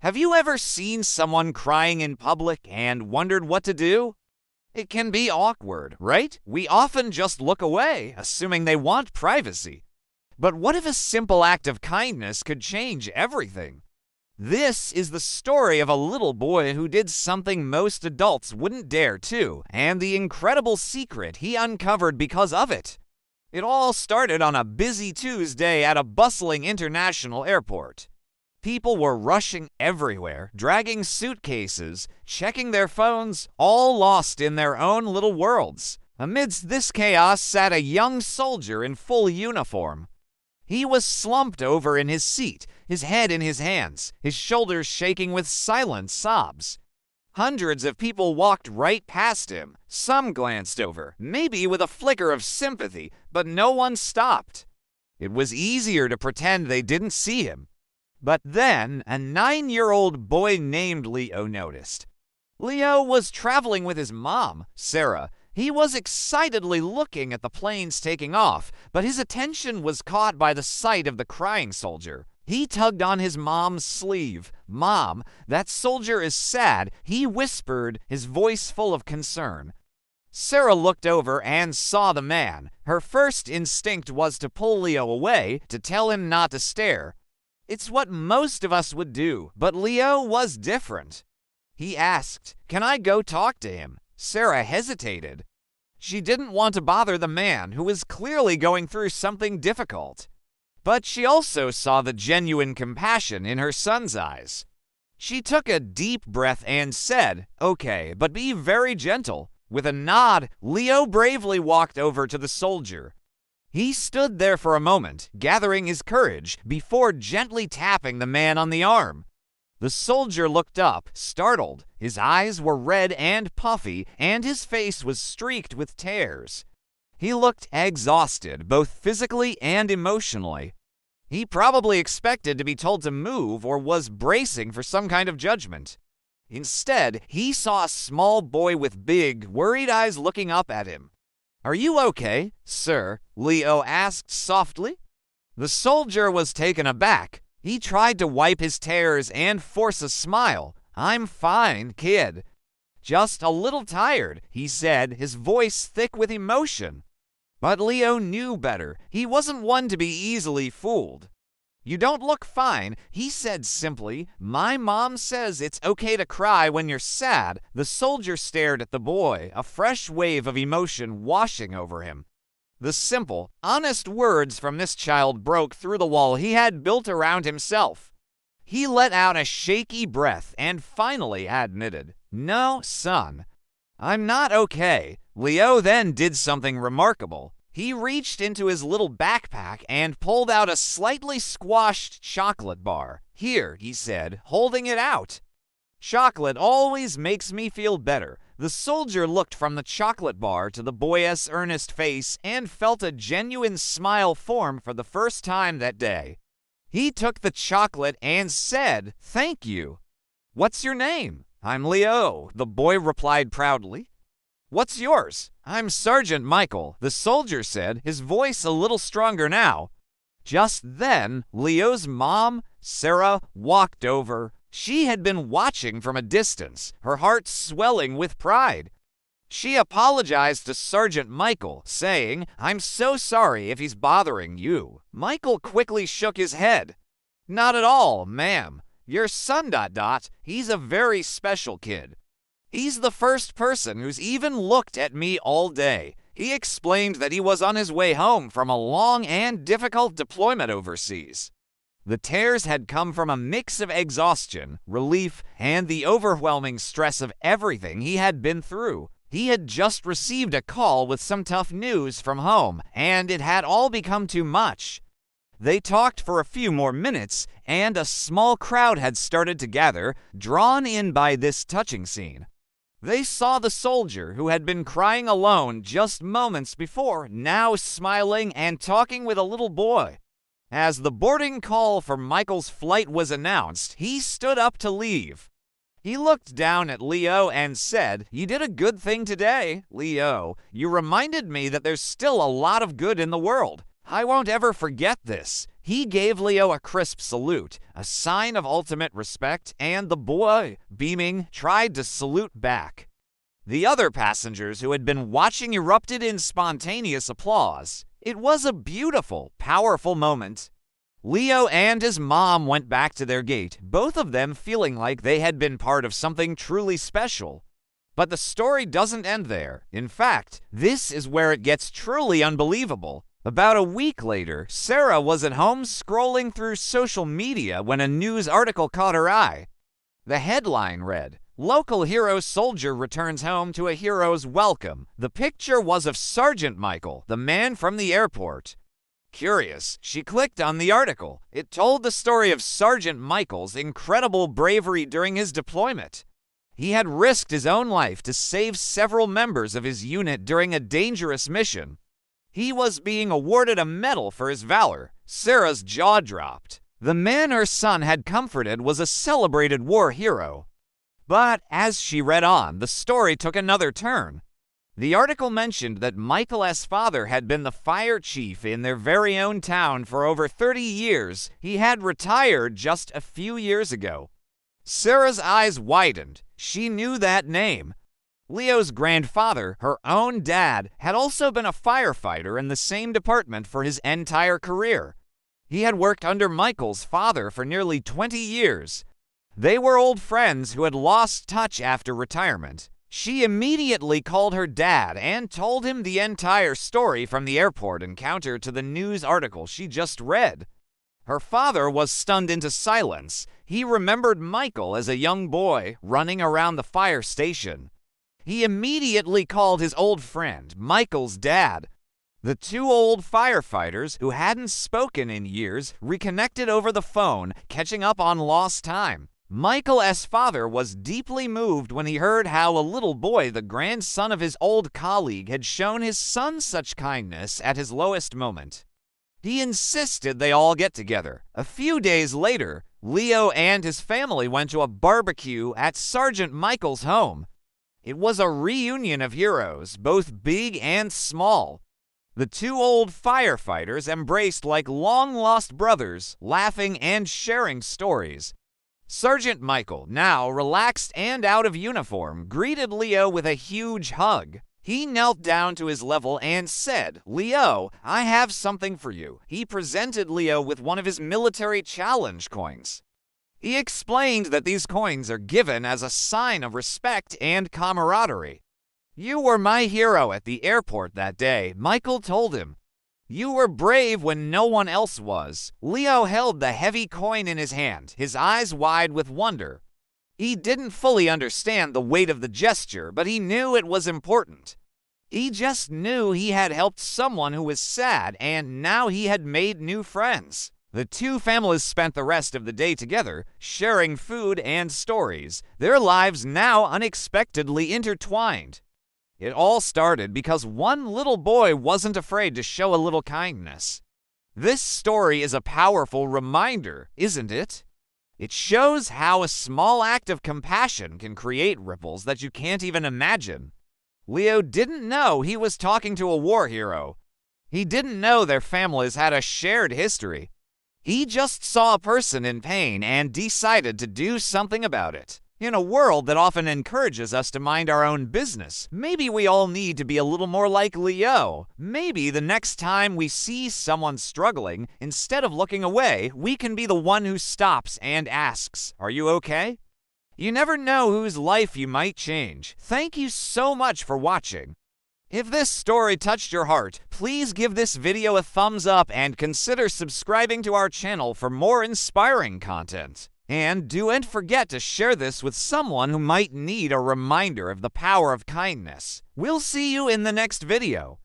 Have you ever seen someone crying in public and wondered what to do? It can be awkward, right? We often just look away, assuming they want privacy. But what if a simple act of kindness could change everything? This is the story of a little boy who did something most adults wouldn't dare to, and the incredible secret he uncovered because of it. It all started on a busy Tuesday at a bustling international airport. People were rushing everywhere, dragging suitcases, checking their phones, all lost in their own little worlds. Amidst this chaos sat a young soldier in full uniform. He was slumped over in his seat, his head in his hands, his shoulders shaking with silent sobs. Hundreds of people walked right past him. Some glanced over, maybe with a flicker of sympathy, but no one stopped. It was easier to pretend they didn't see him. But then, a 9-year-old boy named Leo noticed. Leo was traveling with his mom, Sarah. He was excitedly looking at the planes taking off, but his attention was caught by the sight of the crying soldier. He tugged on his mom's sleeve. "Mom, that soldier is sad," he whispered, his voice full of concern. Sarah looked over and saw the man. Her first instinct was to pull Leo away, to tell him not to stare. It's what most of us would do, but Leo was different. He asked, "Can I go talk to him?" Sarah hesitated. She didn't want to bother the man who was clearly going through something difficult. But she also saw the genuine compassion in her son's eyes. She took a deep breath and said, "Okay, but be very gentle." With a nod, Leo bravely walked over to the soldier. He stood there for a moment, gathering his courage, before gently tapping the man on the arm. The soldier looked up, startled. His eyes were red and puffy, and his face was streaked with tears. He looked exhausted, both physically and emotionally. He probably expected to be told to move or was bracing for some kind of judgment. Instead, he saw a small boy with big, worried eyes looking up at him. "Are you okay, sir?" Leo asked softly. The soldier was taken aback. He tried to wipe his tears and force a smile. "I'm fine, kid." "Just a little tired," he said, his voice thick with emotion. But Leo knew better. He wasn't one to be easily fooled. "You don't look fine," he said simply. "My mom says it's okay to cry when you're sad." The soldier stared at the boy, a fresh wave of emotion washing over him. The simple, honest words from this child broke through the wall he had built around himself. He let out a shaky breath and finally admitted, "No, son, I'm not okay." Leo then did something remarkable. He reached into his little backpack and pulled out a slightly squashed chocolate bar. "Here," he said, holding it out. "Chocolate always makes me feel better." The soldier looked from the chocolate bar to the boy's earnest face and felt a genuine smile form for the first time that day. He took the chocolate and said, "Thank you." "What's your name?" "I'm Leo," the boy replied proudly. "What's yours?" "I'm Sergeant Michael," the soldier said, his voice a little stronger now. Just then, Leo's mom, Sarah, walked over. She had been watching from a distance, her heart swelling with pride. She apologized to Sergeant Michael, saying, "I'm so sorry if he's bothering you." Michael quickly shook his head. "Not at all, ma'am. Your son, he's a very special kid. He's the first person who's even looked at me all day." He explained that he was on his way home from a long and difficult deployment overseas. The tears had come from a mix of exhaustion, relief, and the overwhelming stress of everything he had been through. He had just received a call with some tough news from home, and it had all become too much. They talked for a few more minutes, and a small crowd had started to gather, drawn in by this touching scene. They saw the soldier who had been crying alone just moments before, now smiling and talking with a little boy. As the boarding call for Michael's flight was announced, he stood up to leave. He looked down at Leo and said, "You did a good thing today, Leo. You reminded me that there's still a lot of good in the world. I won't ever forget this." He gave Leo a crisp salute, a sign of ultimate respect, and the boy, beaming, tried to salute back. The other passengers who had been watching erupted in spontaneous applause. It was a beautiful, powerful moment. Leo and his mom went back to their gate, both of them feeling like they had been part of something truly special. But the story doesn't end there. In fact, this is where it gets truly unbelievable. About a week later, Sarah was at home scrolling through social media when a news article caught her eye. The headline read, "Local hero soldier returns home to a hero's welcome." The picture was of Sergeant Michael, the man from the airport. Curious, she clicked on the article. It told the story of Sergeant Michael's incredible bravery during his deployment. He had risked his own life to save several members of his unit during a dangerous mission. He was being awarded a medal for his valor. Sarah's jaw dropped. The man her son had comforted was a celebrated war hero. But as she read on, the story took another turn. The article mentioned that Michael's father had been the fire chief in their very own town for over 30 years. He had retired just a few years ago. Sarah's eyes widened. She knew that name. Leo's grandfather, her own dad, had also been a firefighter in the same department for his entire career. He had worked under Michael's father for nearly 20 years. They were old friends who had lost touch after retirement. She immediately called her dad and told him the entire story from the airport encounter to the news article she just read. Her father was stunned into silence. He remembered Michael as a young boy running around the fire station. He immediately called his old friend, Michael's dad. The two old firefighters, who hadn't spoken in years, reconnected over the phone, catching up on lost time. Michael's father was deeply moved when he heard how a little boy, the grandson of his old colleague, had shown his son such kindness at his lowest moment. He insisted they all get together. A few days later, Leo and his family went to a barbecue at Sergeant Michael's home. It was a reunion of heroes, both big and small. The two old firefighters embraced like long-lost brothers, laughing and sharing stories. Sergeant Michael, now relaxed and out of uniform, greeted Leo with a huge hug. He knelt down to his level and said, "Leo, I have something for you." He presented Leo with one of his military challenge coins. He explained that these coins are given as a sign of respect and camaraderie. "You were my hero at the airport that day," Michael told him. "You were brave when no one else was." Leo held the heavy coin in his hand, his eyes wide with wonder. He didn't fully understand the weight of the gesture, but he knew it was important. He just knew he had helped someone who was sad, and now he had made new friends. The two families spent the rest of the day together, sharing food and stories, their lives now unexpectedly intertwined. It all started because one little boy wasn't afraid to show a little kindness. This story is a powerful reminder, isn't it? It shows how a small act of compassion can create ripples that you can't even imagine. Leo didn't know he was talking to a war hero. He didn't know their families had a shared history. He just saw a person in pain and decided to do something about it. In a world that often encourages us to mind our own business, maybe we all need to be a little more like Leo. Maybe the next time we see someone struggling, instead of looking away, we can be the one who stops and asks, "Are you okay?" You never know whose life you might change. Thank you so much for watching. If this story touched your heart, please give this video a thumbs up and consider subscribing to our channel for more inspiring content. And don't forget to share this with someone who might need a reminder of the power of kindness. We'll see you in the next video.